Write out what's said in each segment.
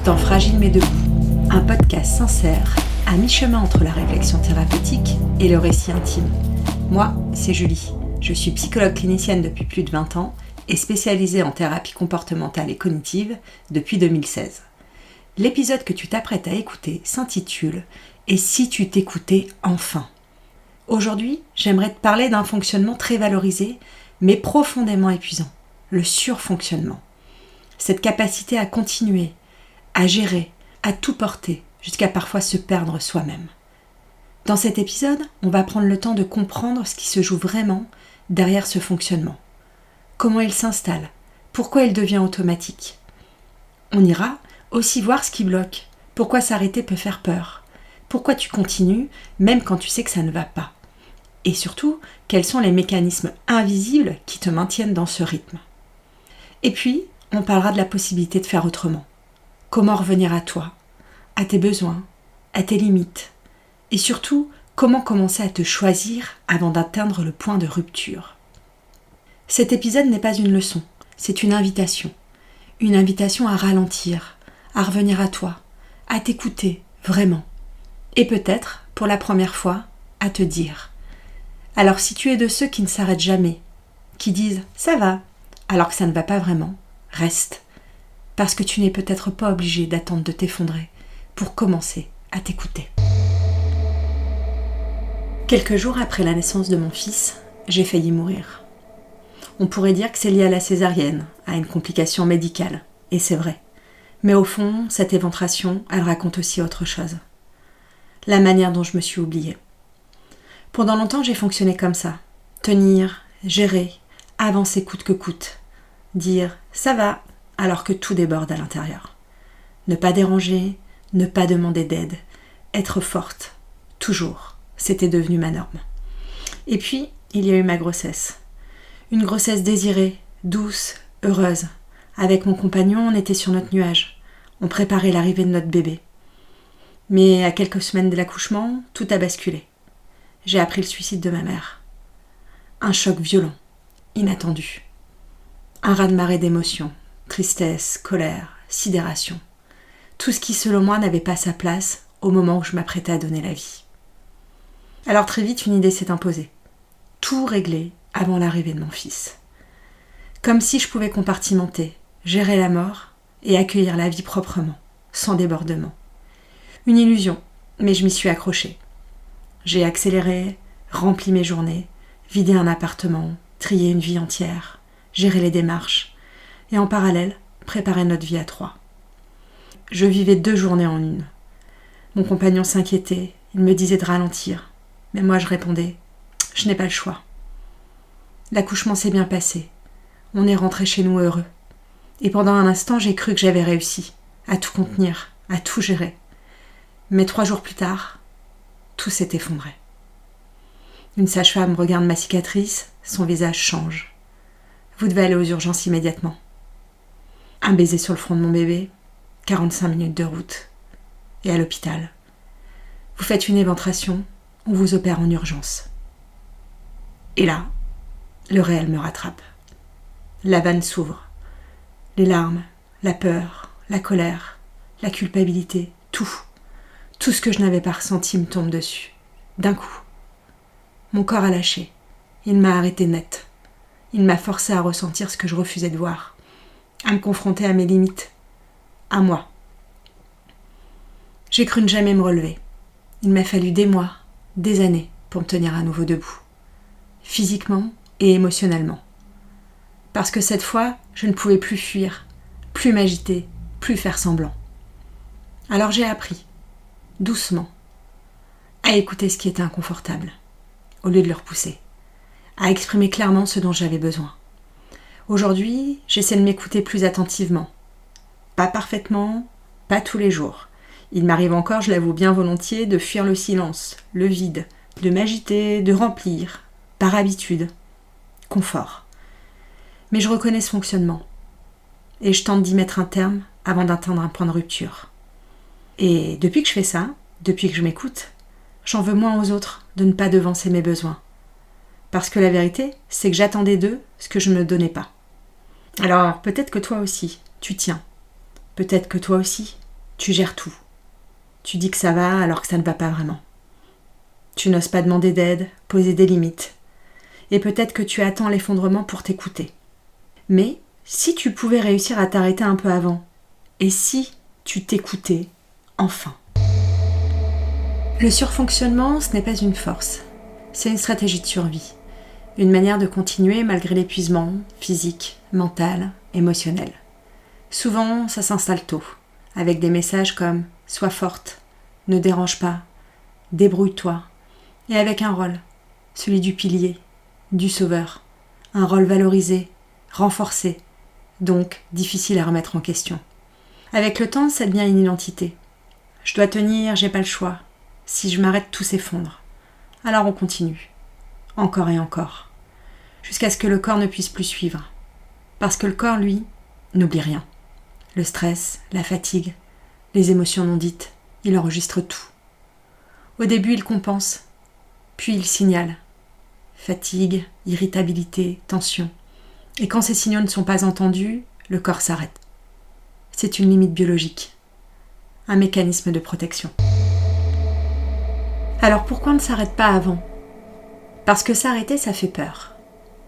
dans Fragile mais debout, un podcast sincère, à mi-chemin entre la réflexion thérapeutique et le récit intime. Moi, c'est Julie, je suis psychologue clinicienne depuis plus de 20 ans et spécialisée en thérapie comportementale et cognitive depuis 2016. L'épisode que tu t'apprêtes à écouter s'intitule « Et si tu t'écoutais enfin ?» Aujourd'hui, j'aimerais te parler d'un fonctionnement très valorisé, mais profondément épuisant, le surfonctionnement. Cette capacité à continuer, à gérer, à tout porter, jusqu'à parfois se perdre soi-même. Dans cet épisode, on va prendre le temps de comprendre ce qui se joue vraiment derrière ce fonctionnement. Comment il s'installe, pourquoi il devient automatique. On ira aussi voir ce qui bloque, pourquoi s'arrêter peut faire peur, pourquoi tu continues même quand tu sais que ça ne va pas. Et surtout, quels sont les mécanismes invisibles qui te maintiennent dans ce rythme. Et puis, on parlera de la possibilité de faire autrement. Comment revenir à toi, à tes besoins, à tes limites. Et surtout, comment commencer à te choisir avant d'atteindre le point de rupture. Cet épisode n'est pas une leçon, c'est une invitation. Une invitation à ralentir, à revenir à toi, à t'écouter, vraiment. Et peut-être, pour la première fois, à te dire. Alors si tu es de ceux qui ne s'arrêtent jamais, qui disent « ça va », alors que ça ne va pas vraiment, reste. Parce que tu n'es peut-être pas obligé d'attendre de t'effondrer pour commencer à t'écouter. Quelques jours après la naissance de mon fils, j'ai failli mourir. On pourrait dire que c'est lié à la césarienne, à une complication médicale, et c'est vrai. Mais au fond, cette éventration, elle raconte aussi autre chose. La manière dont je me suis oubliée. Pendant longtemps, j'ai fonctionné comme ça. Tenir, gérer, avancer coûte que coûte. Dire « ça va », alors que tout déborde à l'intérieur. Ne pas déranger, ne pas demander d'aide, être forte, toujours, c'était devenu ma norme. Et puis, il y a eu ma grossesse. Une grossesse désirée, douce, heureuse. Avec mon compagnon, on était sur notre nuage. On préparait l'arrivée de notre bébé. Mais à quelques semaines de l'accouchement, tout a basculé. J'ai appris le suicide de ma mère. Un choc violent, inattendu. Un raz-de-marée d'émotions. Tristesse, colère, sidération. Tout ce qui, selon moi, n'avait pas sa place au moment où je m'apprêtais à donner la vie. Alors très vite, une idée s'est imposée. Tout régler avant l'arrivée de mon fils. Comme si je pouvais compartimenter, gérer la mort et accueillir la vie proprement, sans débordement. Une illusion, mais je m'y suis accrochée. J'ai accéléré, rempli mes journées, vidé un appartement, trié une vie entière, géré les démarches, et en parallèle, préparer notre vie à 3. Je vivais 2 journées en une. Mon compagnon s'inquiétait, il me disait de ralentir, mais moi je répondais « je n'ai pas le choix ». L'accouchement s'est bien passé, on est rentré chez nous heureux. Et pendant un instant, j'ai cru que j'avais réussi, à tout contenir, à tout gérer. Mais 3 jours plus tard, tout s'est effondré. Une sage-femme regarde ma cicatrice, son visage change. Vous devez aller aux urgences immédiatement. Un baiser sur le front de mon bébé, 45 minutes de route, et à l'hôpital. Vous faites une éventration, on vous opère en urgence. Et là, le réel me rattrape. La vanne s'ouvre. Les larmes, la peur, la colère, la culpabilité, tout ce que je n'avais pas ressenti me tombe dessus, d'un coup. Mon corps a lâché, il m'a arrêté net. Il m'a forcé à ressentir ce que je refusais de voir. À me confronter à mes limites, à moi. J'ai cru ne jamais me relever. Il m'a fallu des mois, des années pour me tenir à nouveau debout, physiquement et émotionnellement. Parce que cette fois, je ne pouvais plus fuir, plus m'agiter, plus faire semblant. Alors j'ai appris, doucement, à écouter ce qui était inconfortable, au lieu de le repousser, à exprimer clairement ce dont j'avais besoin. Aujourd'hui, j'essaie de m'écouter plus attentivement. Pas parfaitement, pas tous les jours. Il m'arrive encore, je l'avoue bien volontiers, de fuir le silence, le vide, de m'agiter, de remplir, par habitude, confort. Mais je reconnais ce fonctionnement. Et je tente d'y mettre un terme avant d'atteindre un point de rupture. Et depuis que je fais ça, depuis que je m'écoute, j'en veux moins aux autres de ne pas devancer mes besoins. Parce que la vérité, c'est que j'attendais d'eux ce que je ne me donnais pas. Alors, peut-être que toi aussi, tu tiens. Peut-être que toi aussi, Tu gères tout. Tu dis que ça va alors que ça ne va pas vraiment. Tu n'oses pas demander d'aide, poser des limites. Et peut-être que tu attends l'effondrement pour t'écouter. Mais si tu pouvais réussir à t'arrêter un peu avant, et si tu t'écoutais enfin? Le surfonctionnement, ce n'est pas une force. C'est une stratégie de survie. Une manière de continuer malgré l'épuisement physique, mental, émotionnel. Souvent, ça s'installe tôt, avec des messages comme « sois forte »,« ne dérange pas »,« débrouille-toi », et avec un rôle, celui du pilier, du sauveur, un rôle valorisé, renforcé, donc difficile à remettre en question. Avec le temps, ça devient une identité. Je dois tenir, j'ai pas le choix. Si je m'arrête, tout s'effondre. Alors on continue, encore et encore, jusqu'à ce que le corps ne puisse plus suivre. Parce que le corps, lui, n'oublie rien. Le stress, la fatigue, les émotions non dites, il enregistre tout. Au début, il compense, puis il signale. Fatigue, irritabilité, tension. Et quand ces signaux ne sont pas entendus, le corps s'arrête. C'est une limite biologique, un mécanisme de protection. Alors pourquoi on ne s'arrête pas avant? Parce que s'arrêter, ça fait peur.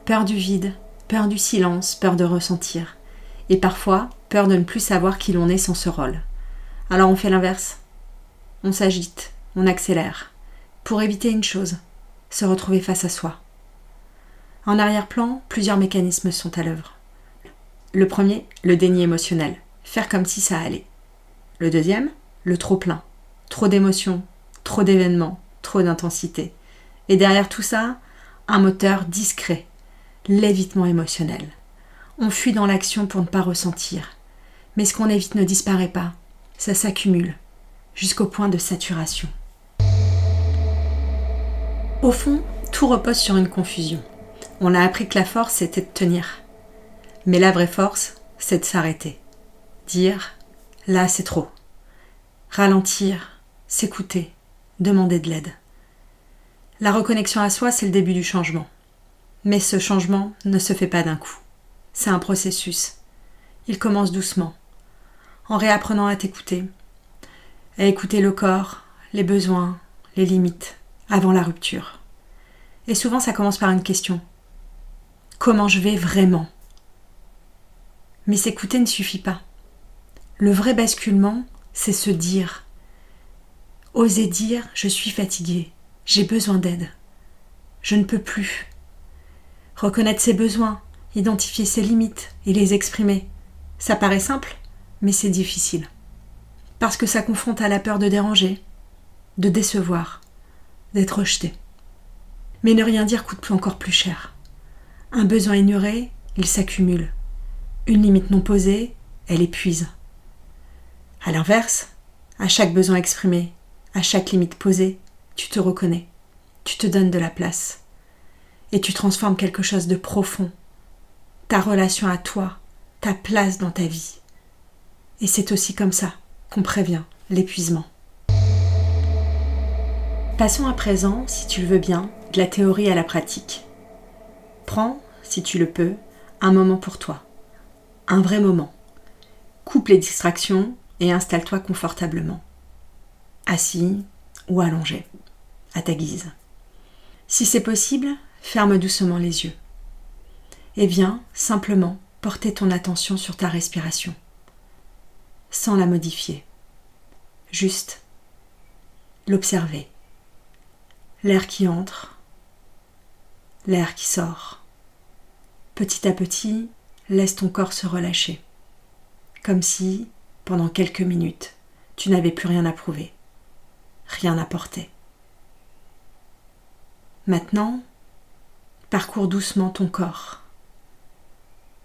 Peur du vide, peur du silence, peur de ressentir. Et parfois, peur de ne plus savoir qui l'on est sans ce rôle. Alors on fait l'inverse. On s'agite, on accélère. Pour éviter une chose, se retrouver face à soi. En arrière-plan, plusieurs mécanismes sont à l'œuvre. Le premier, le déni émotionnel. Faire comme si ça allait. Le deuxième, le trop-plein. Trop d'émotions, trop d'événements, trop d'intensité. Et derrière tout ça, un moteur discret, l'évitement émotionnel. On fuit dans l'action pour ne pas ressentir. Mais ce qu'on évite ne disparaît pas. Ça s'accumule, jusqu'au point de saturation. Au fond, tout repose sur une confusion. On a appris que la force, c'était de tenir. Mais la vraie force, c'est de s'arrêter. Dire « là, c'est trop ». Ralentir, s'écouter, demander de l'aide. La reconnexion à soi, c'est le début du changement. Mais ce changement ne se fait pas d'un coup. C'est un processus. Il commence doucement, en réapprenant à t'écouter, à écouter le corps, les besoins, les limites, avant la rupture. Et souvent, ça commence par une question. Comment je vais vraiment? Mais s'écouter ne suffit pas. Le vrai basculement, c'est se dire. Oser dire « je suis fatigué, j'ai besoin d'aide, je ne peux plus ». Reconnaître ses besoins, identifier ses limites et les exprimer. Ça paraît simple, mais c'est difficile. Parce que ça confronte à la peur de déranger, de décevoir, d'être rejeté. Mais ne rien dire coûte encore plus cher. Un besoin ignoré, il s'accumule. Une limite non posée, elle épuise. À l'inverse, à chaque besoin exprimé, à chaque limite posée, tu te reconnais, tu te donnes de la place. Et tu transformes quelque chose de profond, ta relation à toi, ta place dans ta vie. Et c'est aussi comme ça qu'on prévient l'épuisement. Passons à présent, si tu le veux bien, de la théorie à la pratique. Prends, si tu le peux, un moment pour toi. Un vrai moment. Coupe les distractions et installe-toi confortablement. Assis ou allongé, à ta guise. Si c'est possible, ferme doucement les yeux. Et viens simplement porter ton attention sur ta respiration, sans la modifier. Juste l'observer. L'air qui entre, l'air qui sort. Petit à petit, laisse ton corps se relâcher, comme si, pendant quelques minutes, tu n'avais plus rien à prouver, rien à porter. Maintenant, parcours doucement ton corps,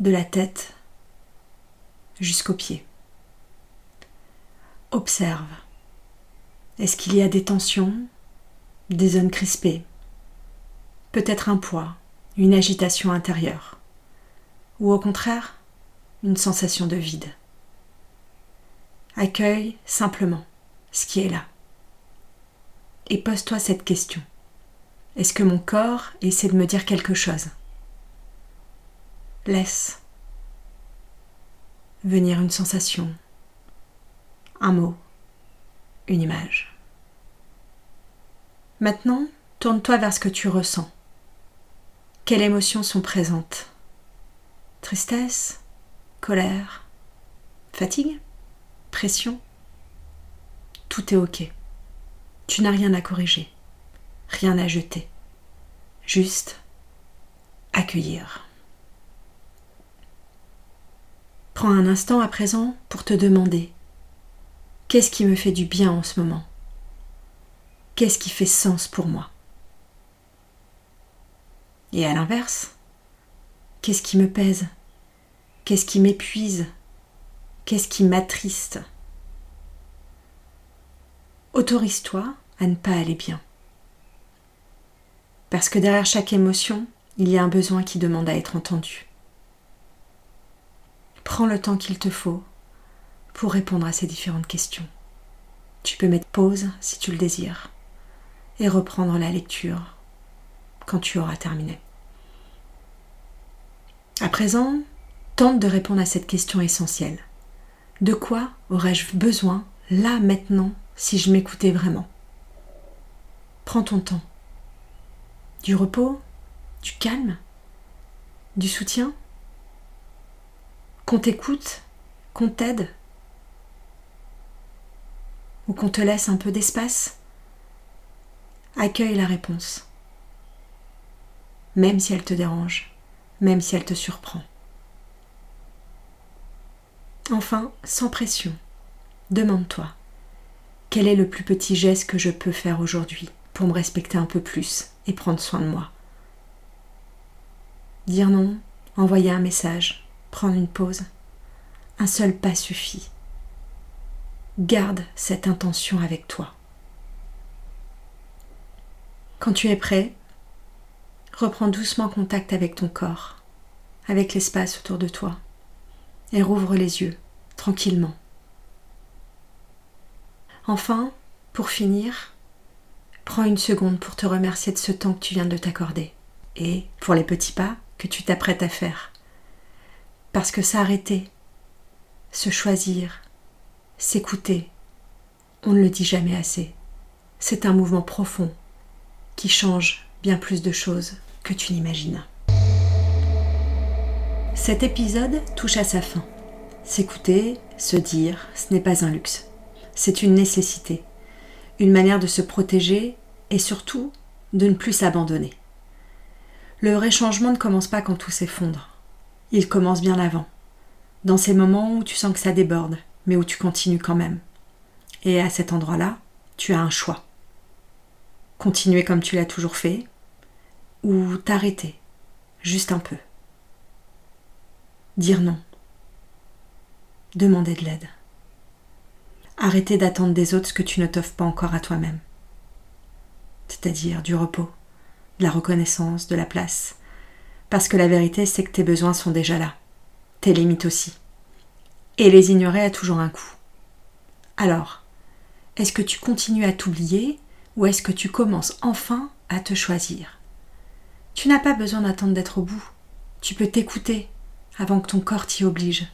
de la tête jusqu'aux pieds. Observe. Est-ce qu'il y a des tensions, des zones crispées, peut-être un poids, une agitation intérieure, ou au contraire, une sensation de vide? Accueille simplement ce qui est là. Et pose-toi cette question. Est-ce que mon corps essaie de me dire quelque chose? Laisse venir une sensation, un mot, une image. Maintenant, tourne-toi vers ce que tu ressens. Quelles émotions sont présentes? Tristesse, colère, fatigue, pression? Tout est ok. Tu n'as rien à corriger, rien à jeter. Juste accueillir. Prends un instant à présent pour te demander: qu'est-ce qui me fait du bien en ce moment? Qu'est-ce qui fait sens pour moi? Et à l'inverse, qu'est-ce qui me pèse? Qu'est-ce qui m'épuise? Qu'est-ce qui m'attriste? Autorise-toi à ne pas aller bien. Parce que derrière chaque émotion, il y a un besoin qui demande à être entendu. Prends le temps qu'il te faut pour répondre à ces différentes questions. Tu peux mettre pause si tu le désires et reprendre la lecture quand tu auras terminé. À présent, tente de répondre à cette question essentielle. De quoi aurais-je besoin, là, maintenant, si je m'écoutais vraiment? Prends ton temps. Du repos? Du calme? Du soutien? Qu'on t'écoute? Qu'on t'aide? Ou qu'on te laisse un peu d'espace? Accueille la réponse. Même si elle te dérange, même si elle te surprend. Enfin, sans pression, demande-toi: quel est le plus petit geste que je peux faire aujourd'hui pour me respecter un peu plus et prendre soin de moi? Dire non, envoyer un message, prendre une pause. Un seul pas suffit. Garde cette intention avec toi. Quand tu es prêt, reprends doucement contact avec ton corps, avec l'espace autour de toi, et rouvre les yeux, tranquillement. Enfin, pour finir, prends une seconde pour te remercier de ce temps que tu viens de t'accorder, et pour les petits pas que tu t'apprêtes à faire. Parce que s'arrêter, se choisir, s'écouter, on ne le dit jamais assez. C'est un mouvement profond qui change bien plus de choses que tu n'imagines. Cet épisode touche à sa fin. S'écouter, se dire, ce n'est pas un luxe. C'est une nécessité, une manière de se protéger et surtout de ne plus s'abandonner. Le vrai changement ne commence pas quand tout s'effondre. Il commence bien avant, dans ces moments où tu sens que ça déborde, mais où tu continues quand même. Et à cet endroit-là, tu as un choix. Continuer comme tu l'as toujours fait, ou t'arrêter, juste un peu. Dire non. Demander de l'aide. Arrêter d'attendre des autres ce que tu ne t'offres pas encore à toi-même. C'est-à-dire du repos, de la reconnaissance, de la place. Parce que la vérité, c'est que tes besoins sont déjà là. Tes limites aussi. Et les ignorer a toujours un coût. Alors, est-ce que tu continues à t'oublier ou est-ce que tu commences enfin à te choisir? Tu n'as pas besoin d'attendre d'être au bout. Tu peux t'écouter avant que ton corps t'y oblige.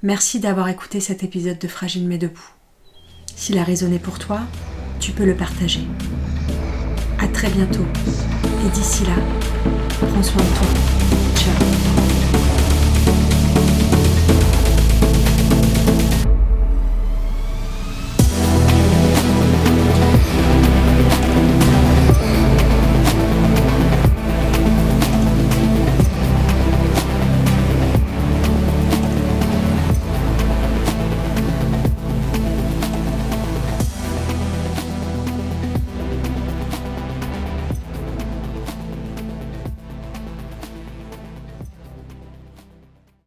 Merci d'avoir écouté cet épisode de Fragile mais debout. S'il a résonné pour toi, tu peux le partager. À très bientôt. Et d'ici là, prends soin de toi. Ciao.